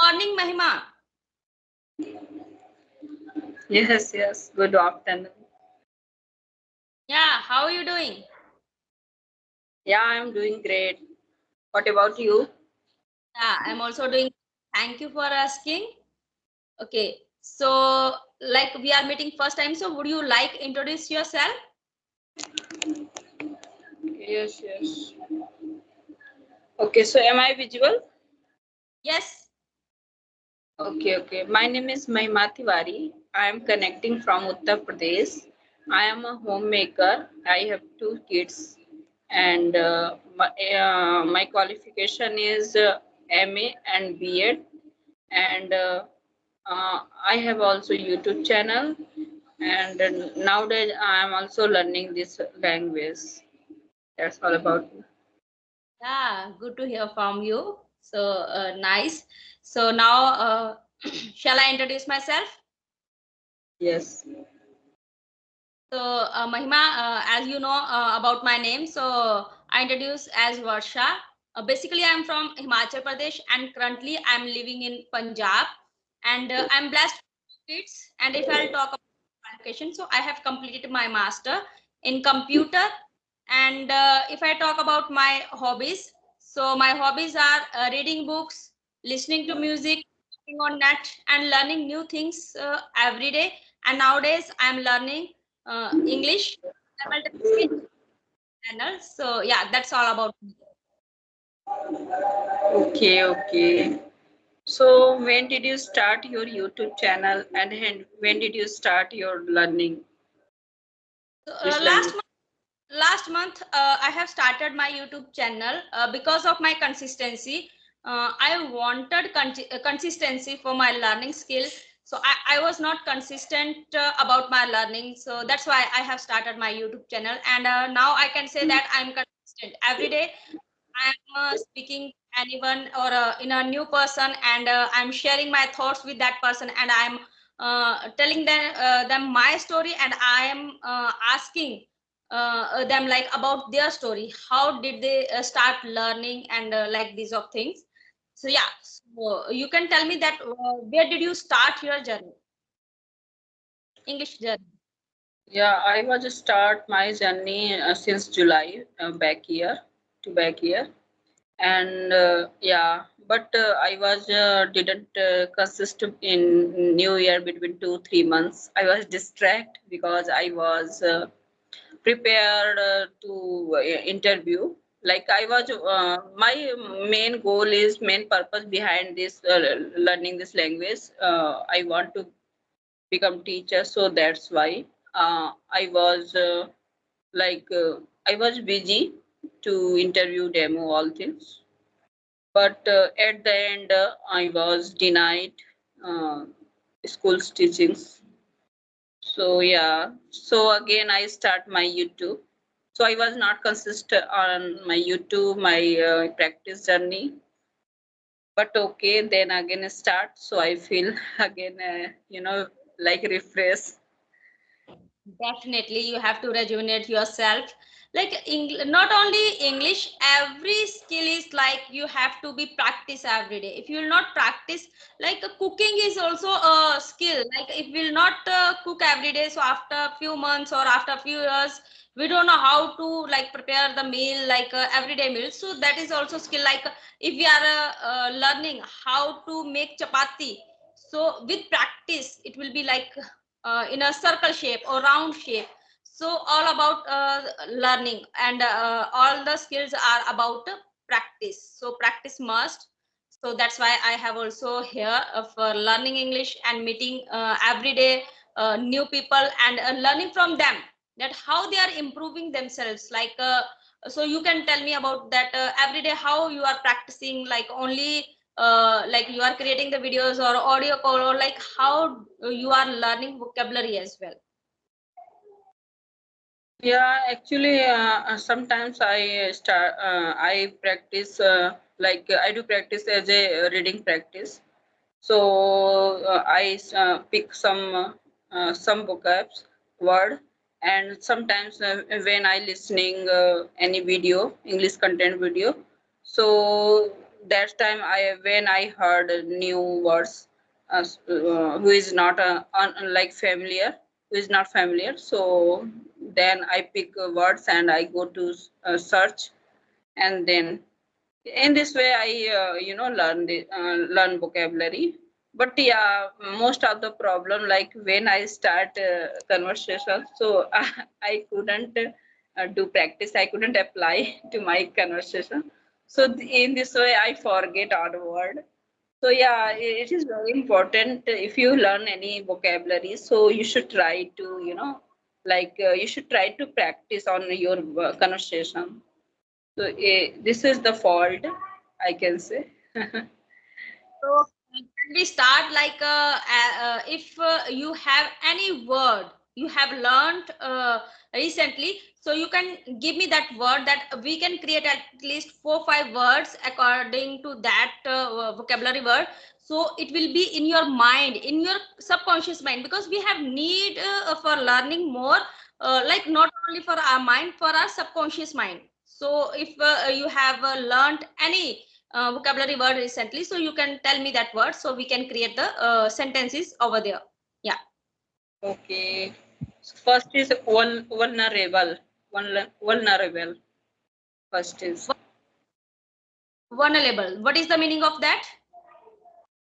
morning, Mahima. Yes. Good afternoon. Yeah, how are you doing? Yeah, I'm doing great. What about you? Yeah, I'm also doing. Thank you for asking. Okay, so like we are meeting first time, so would you like introduce yourself? Yes. Okay, so am I visible? Yes. Okay. My name is Mahima Tiwari. I am connecting from Uttar Pradesh. I am a homemaker. I have two kids, and my qualification is MA and BEd, and I have also YouTube channel, and nowadays I am also learning this language. That's all about me. Yeah, good to hear from you. So nice. So now, shall I introduce myself? Yes. So, Mahima, as you know about my name, so I introduce as Varsha. Basically, I'm from Himachal Pradesh, and currently I'm living in Punjab. And I'm blessed with kids. And if I'll talk about qualification, so I have completed my master in computer. And if I talk about my hobbies, so my hobbies are reading books, listening to music, working on net, and learning new things every day. And nowadays, I'm learning English simultaneously channel. So yeah, that's all about me. Okay. So when did you start your YouTube channel and when did you start your learning So this language? last month I have started my YouTube channel because of my consistency. I wanted consistency for my learning skill. So I was not consistent about my learning. So that's why I have started my YouTube channel. And now I can say that I'm consistent every day. I'm speaking anyone or in a new person, and I'm sharing my thoughts with that person, and I'm telling them my story, and I am asking them like about their story. How did they start learning and like these of things? So yeah, so you can tell me that where did you start your journey, English journey? Yeah, I was start my journey since July back here, and but I was didn't consist in New Year between 2 3 months. I was distracted because I was prepared to interview. Like I was, my main purpose behind this learning this language. I want to become teacher, so that's why I was I was busy to interview demo all things. But at the end, I was denied uh, school's teachings. So yeah, so again I start my YouTube. So I was not consistent on my YouTube, my practice journey. But okay, then again start. So I feel again, like refresh. Definitely, you have to rejuvenate yourself. Like not only English, every skill is like you have to be practice every day. If you will not practice, like cooking is also a skill. Like if we will not cook every day, so after a few months or after a few years, we don't know how to like prepare the meal, like everyday meal. So that is also skill. Like if we are learning how to make chapati, so with practice, it will be like in a circle shape or round shape. So all about learning, and all the skills are about practice. So practice must. So that's why I have also here for learning English and meeting every day new people, and learning from them that how they are improving themselves. Like so you can tell me about that every day how you are practicing, like only like you are creating the videos or audio call, or like how you are learning vocabulary as well. Yeah, actually, sometimes I practice I do practice as a reading practice. So I pick some vocabs word, and sometimes when I listening any video, English content video. So that time when I heard new words, who is not like familiar, who is not familiar. So then I pick words and I go to search, and then in this way I learn vocabulary. But yeah, most of the problem, like when I start conversation, so I couldn't do practice, I couldn't apply to my conversation. So in this way I forget our word. So yeah, it is very important if you learn any vocabulary, so you should try to, you should try to practice on your conversation. So this is the fault, I can say. So can we start like if you have any word you have learned recently, so you can give me that word that we can create at least 4 5 words according to that vocabulary word. So it will be in your mind, in your subconscious mind, because we have need for learning more, like not only for our mind, for our subconscious mind. So if you have learned any vocabulary word recently, so you can tell me that word so we can create the sentences over there. Yeah. Okay. First is vulnerable. Vulnerable. First is. Vulnerable, what is the meaning of that?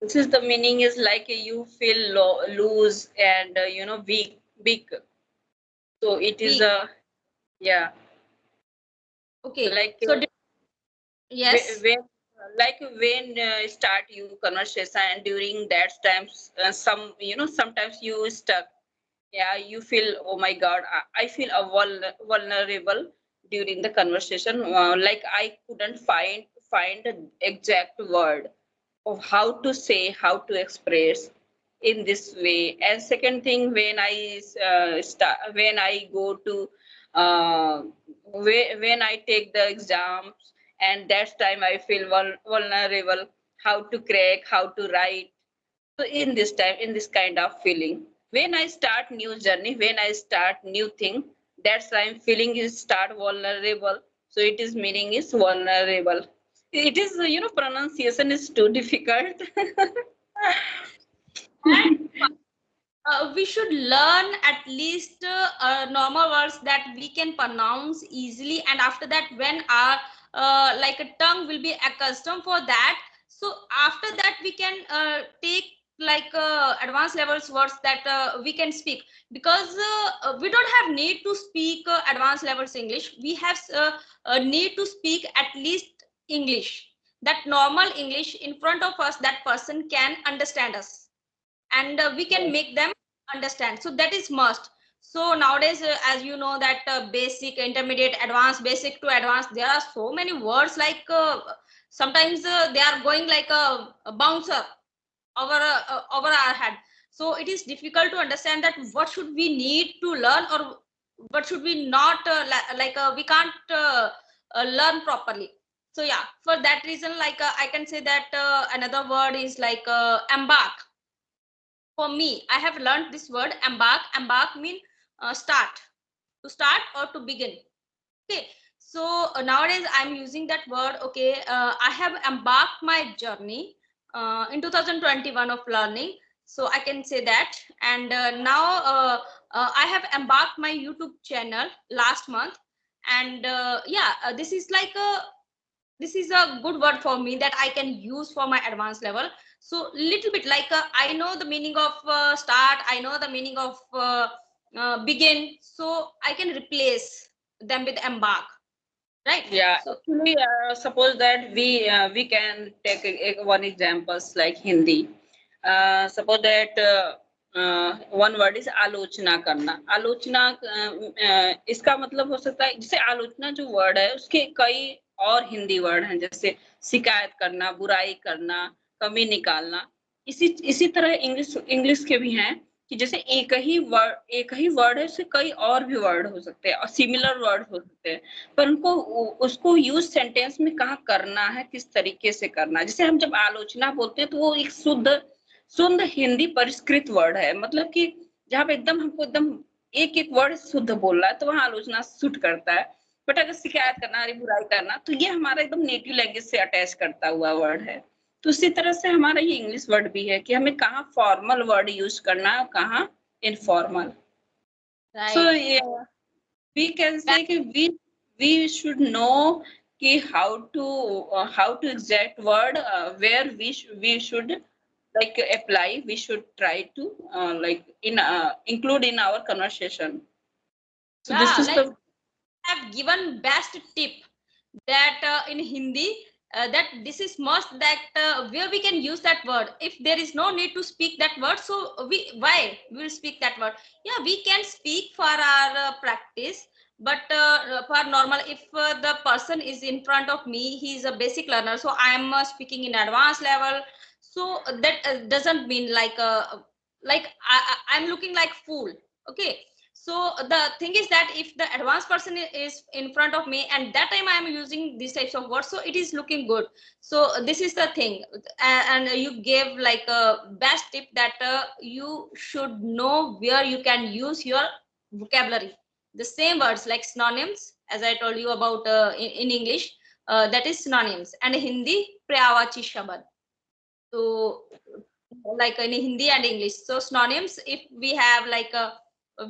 This is the meaning is like you feel loose and weak, weak. So it is Weak. a, yeah, Okay, like so yes. when like when start you conversation, and during that times some sometimes you stuck. Yeah, you feel, oh my god, I feel a vulnerable during the conversation, like I couldn't find the exact word of how to say, how to express in this way. And second thing, when I start, when I go to uh, when I take the exams, and that time I feel vulnerable, how to crack, how to write. So in this time, in this kind of feeling, when I start new journey, when I start new thing, that's time feeling is start vulnerable. So it is meaning is vulnerable. It is, pronunciation is too difficult. And we should learn at least normal words that we can pronounce easily, and after that when our like a tongue will be accustomed for that, so after that we can take like advanced levels words that we can speak, because we don't have need to speak advanced levels English. We have need to speak at least English, that normal English in front of us, that person can understand us, and we can Yes. make them understand. So that is must. So nowadays as you know that basic, intermediate, advanced, basic to advanced, there are so many words like sometimes they are going like a bouncer over our head. So it is difficult to understand that what should we need to learn, or what should we not we can't learn properly. So yeah, for that reason, like I can say that another word is like embark. For me, I have learned this word embark. Embark mean start, to start or to begin. Okay, so nowadays I'm using that word. Okay, I have embarked my journey in 2021 of learning, so I can say that. And now I have embarked my YouTube channel last month, and yeah, this is a good word for me that I can use for my advanced level. So little bit like I know the meaning of start, I know the meaning of begin, so I can replace them with embark, right? Yeah, So actually, suppose that we can take one examples like Hindi. Suppose that one word is आलोचना करना. आलोचना इसका मतलब हो सकता है, जैसे आलोचना जो वर्ड है उसके कई और हिंदी वर्ड हैं, जैसे शिकायत करना, बुराई करना, कमी निकालना. इसी इसी तरह इंग्लिश इंग्लिश के भी हैं, कि जैसे एक ही वर्ड है, उससे कई और भी वर्ड हो सकते हैं और सिमिलर वर्ड हो सकते हैं, पर उनको उसको यूज सेंटेंस में कहाँ करना है, किस तरीके से करना है. जैसे हम जब आलोचना बोलते हैं तो वो एक शुद्ध शुद्ध हिंदी परिष्कृत वर्ड है, मतलब कि जहाँ पे एकदम हमको एकदम एक एक वर्ड शुद्ध बोलना है, तो वहाँ आलोचना सूट करता है. बट अगर शिकायत करना, अरे बुराई करना, तो ये हमारा एकदम नेटिव लैंग्वेज से अटैच करता हुआ वर्ड है। तो उसी तरह से हमारा ये इंग्लिश वर्ड भी है कि हमें कहाँ फॉर्मल वर्ड यूज करना है और कहाँ informal. So Right. we can say कि we should know कि how to exact word where we should like apply, we should try to like include in our conversation. So this Yeah, is like the have given best tip that in Hindi, that this is must that where we can use that word. If there is no need to speak that word, so why we will speak that word? Yeah, we can speak for our practice, but for normal, if the person is in front of me, he is a basic learner, so I am speaking in advanced level. So that doesn't mean like I'm looking like fool. Okay, so the thing is that if the advanced person is in front of me and that time I am using these types of words, so it is looking good. So this is the thing. And you gave like a best tip that you should know where you can use your vocabulary, the same words like synonyms, as I told you about in English, that is synonyms, and Hindi prayawachi shabad. So like in Hindi and English. So synonyms, if we have like a,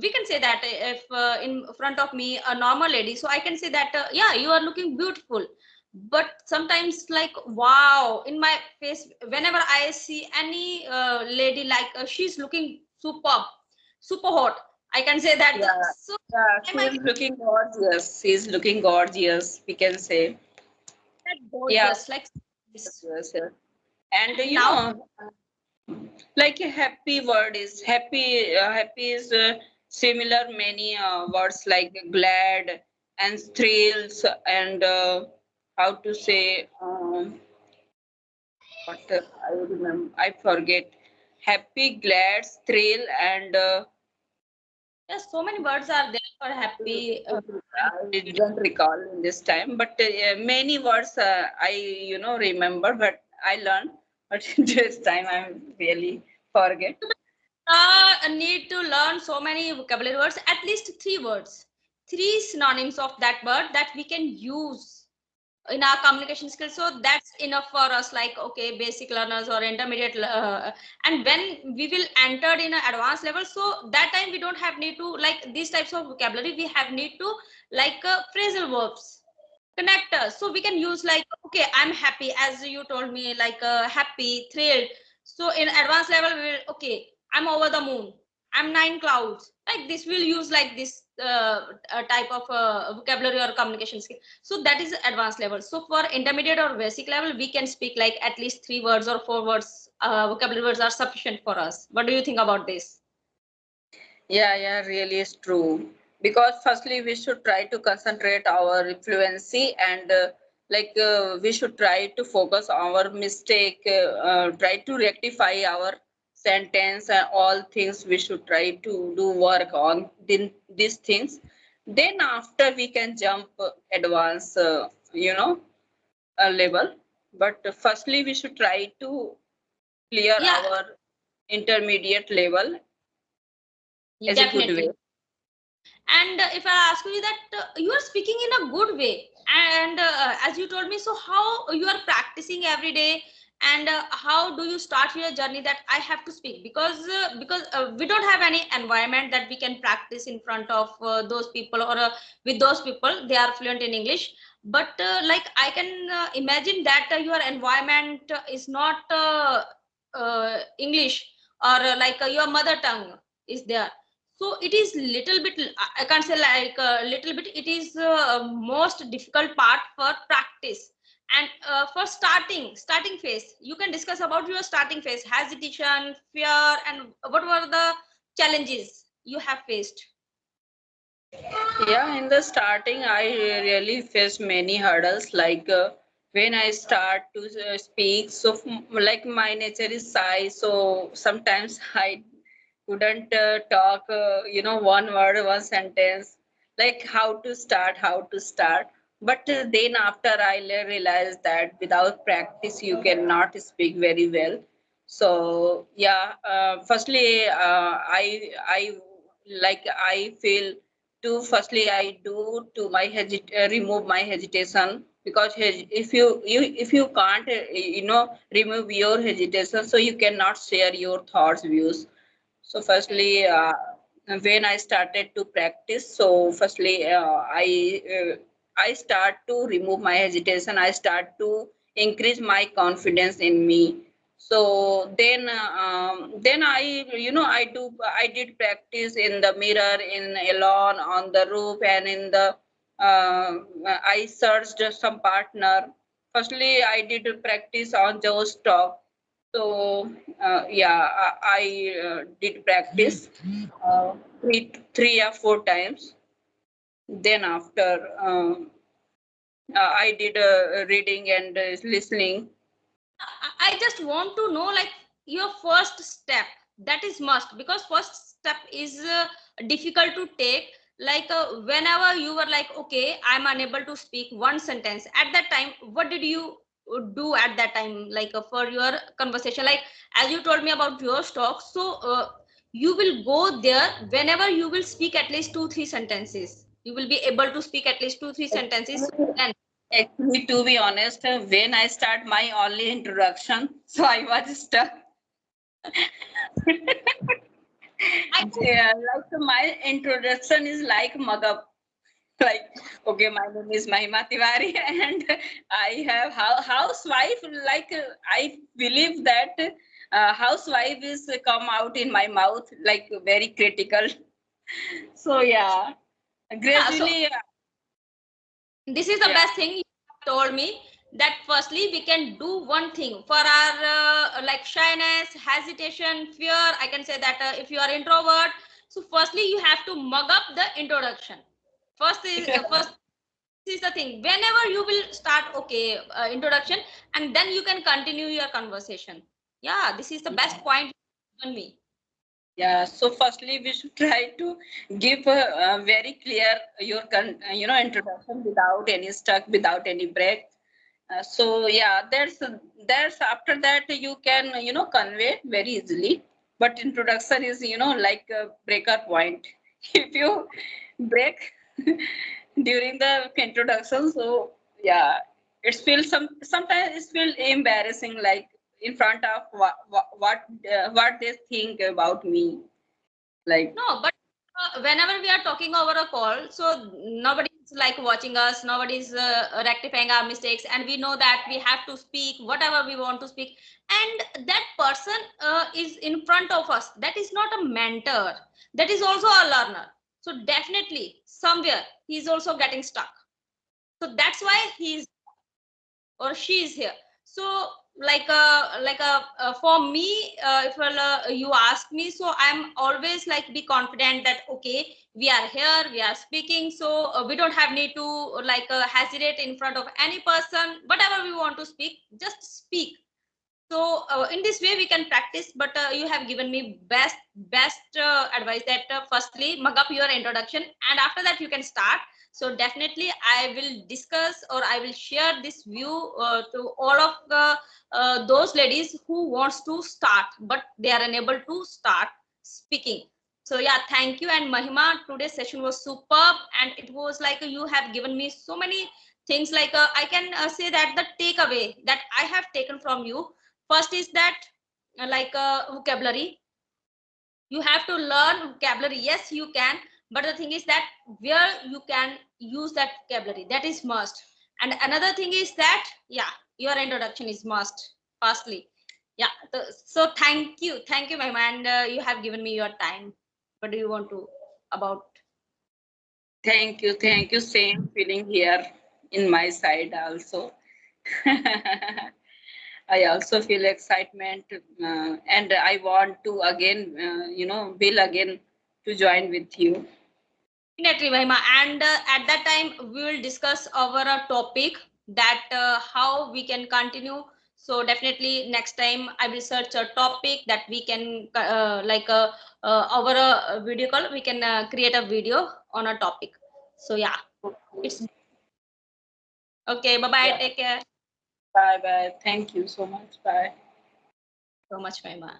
we can say that if in front of me a normal lady, so I can say that yeah, you are looking beautiful. But sometimes like wow, in my face, whenever I see any lady like she's looking superb, super hot, I can say that. yeah, So yeah, am she I is looking gorgeous, she is looking gorgeous, we can say. that Yeah, gorgeous like this? yes, yes. And And now like a happy word is happy, happy is similar many words like glad and thrills and how to say what I remember, I forget. Happy, glad, thrill, and yeah, so many words are there for happy I didn't recall in this time, but many words I remember, but I learned. But this time I'm really forget. need to learn so many vocabulary words, at least three words, three synonyms of that word that we can use in our communication skills. So that's enough for us, like okay, basic learners or intermediate and when we will enter in an advanced level, so that time we don't have need to like these types of vocabulary, we have need to like phrasal verbs, connectors, so we can use like okay, I'm happy, as you told me, like happy, thrilled. So in advanced level we will okay, I'm over the moon, I'm nine clouds, like this we'll use like this type of vocabulary or communication skill. So that is advanced level. So for intermediate or basic level we can speak like at least three words or four words, vocabulary words are sufficient for us. What do you think about this? Yeah, yeah, really is true. Because firstly, we should try to concentrate our fluency and we should try to focus our mistake, try to rectify our sentence and all things. We should try to do work on these things. Then after we can jump advance, level. But firstly, we should try to clear Yeah, our intermediate level as a good way. definitely. And if I ask you that you are speaking in a good way, and as you told me, so how you are practicing every day, and how do you start your journey that I have to speak? Because we don't have any environment that we can practice in front of those people, or with those people they are fluent in English. But like I can imagine that your environment is not English, or your mother tongue is there. So it is little bit, I can't say like a little bit, it is most difficult part for practice. And for starting phase, you can discuss about your starting phase, hesitation, fear, and what were the challenges you have faced. Yeah, in the starting, I really faced many hurdles. Like when I start to speak, so like my nature is shy, so sometimes I couldn't talk, one word, one sentence, like how to start. But then after I realized that without practice, you cannot speak very well. So yeah, firstly, I feel to firstly I do to my remove my hesitation, because if you can't remove your hesitation, so you cannot share your thoughts, views. So Right. firstly, when I started to practice, so firstly I start to remove my hesitation. I start to increase my confidence in me. So then I did practice in the mirror, in alone, on the roof, and in the I searched some partner. Firstly, I did practice on Joe's talk. So yeah, I did practice three or four times. Then after I did reading and listening. I just want to know like your first step. That is must, because first step is difficult to take. Like whenever you were like, okay, I'm unable to speak one sentence. At that time, what did you do at that time? Like for your conversation, like as you told me about your stock, so you will go there whenever you will speak at least two, three sentences. You will be able to speak at least two, three sentences. So Actually, then actually, to be honest, when I start my only introduction, so I was stuck. I Yeah, like my introduction is like mug up. Like, okay, my name is Mahima Tiwari, and I have housewife. Like, I believe that housewife is come out in my mouth like very critical. So yeah, yeah. So gradually, this is the yeah. best thing you have told me, that firstly we can do one thing for our like shyness, hesitation, fear. I can say that if you are introvert, so firstly you have to mug up the introduction. First is the thing, whenever you will start, okay, introduction, and then you can continue your conversation. Yeah, this is the best point given me. Yeah, so firstly, we should try to give a very clear introduction without any stuck, without any break. So yeah, there's after that you can convey very easily. But introduction is like a breaker point. If you break during the introduction, so yeah, it feels sometimes it feels embarrassing, like in front of what they think about me, like. No, but whenever we are talking over a call, so nobody is like watching us, nobody is rectifying our mistakes, and we know that we have to speak whatever we want to speak. And that person is in front of us. That is not a mentor. That is also a learner. So definitely somewhere he is also getting stuck. So that's why he is or she is here. So for me, if you ask me, so I'm always like be confident that okay, we are here, we are speaking, so we don't have need to hesitate in front of any person. Whatever we want to speak, just speak. So in this way we can practice. But you have given me best advice that firstly mug up your introduction, and after that you can start. So definitely I will discuss, or I will share this view to all of those ladies who wants to start but they are unable to start speaking. So yeah, thank you. And Mahima, today's session was superb, and it was like you have given me so many things. Like I can say that the takeaway that I have taken from you, first is that vocabulary. You have to learn vocabulary. Yes, you can, but the thing is that where you can use that vocabulary, that is must. And another thing is that yeah, your introduction is must. Firstly, yeah. So thank you, my man. You have given me your time. What do you want to about? Thank you. Same feeling here in my side also. I also feel excitement, and I want to again, will again to join with you. Definitely, Mahima. And at that time, we will discuss our topic that how we can continue. So definitely next time I will search a topic that we can over a video call. We can create a video on a topic. So yeah, it's okay. Bye bye. Yeah. Take care Bye bye. Thank you so much. Bye. so much, Mahima.